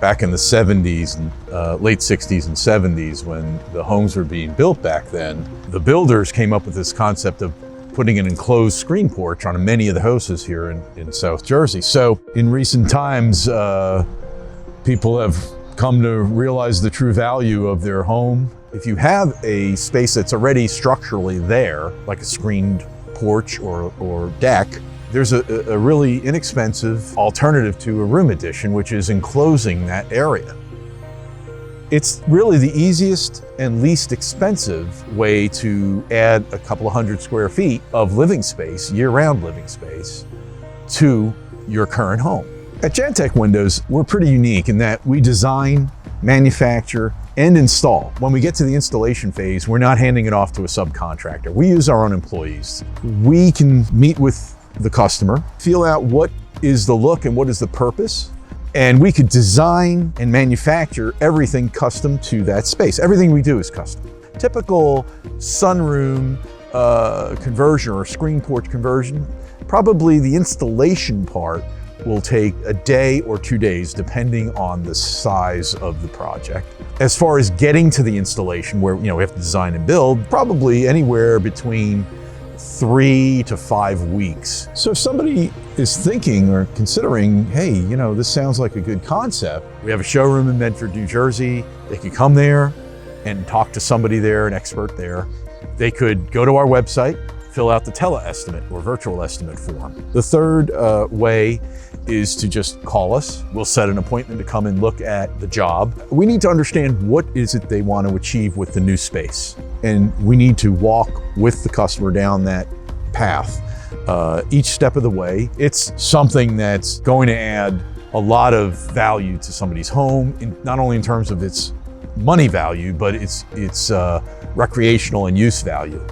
back in the 70s, late 60s and 70s, when the homes were being built back then, the builders came up with this concept of putting an enclosed screen porch on many of the houses here in South Jersey. So in recent times, people have come to realize the true value of their home. If you have a space that's already structurally there, like a screened porch or deck, there's a really inexpensive alternative to a room addition, which is enclosing that area. It's really the easiest and least expensive way to add a couple of 100 square feet of living space, year-round living space, to your current home. At Jantech Windows, we're pretty unique in that we design, manufacture, and install. When we get to the installation phase, we're not handing it off to a subcontractor. We use our own employees. We can meet with the customer, feel out what is the look and what is the purpose, and we could design and manufacture everything custom to that space. Everything we do is custom. Typical sunroom conversion or screen porch conversion, probably the installation part will take a day or 2 days, depending on the size of the project. As far as getting to the installation, where we have to design and build, probably anywhere between 3 to 5 weeks. So if somebody is thinking or considering, hey, this sounds like a good concept, we have a showroom in Medford, New Jersey. They could come there and talk to somebody there, an expert there. They could go to our website, fill out the tele-estimate or virtual estimate form. The third way is to just call us. We'll set an appointment to come and look at the job. We need to understand what is it they want to achieve with the new space. And we need to walk with the customer down that path each step of the way. It's something that's going to add a lot of value to somebody's home, not only in terms of its money value, but its recreational and use value.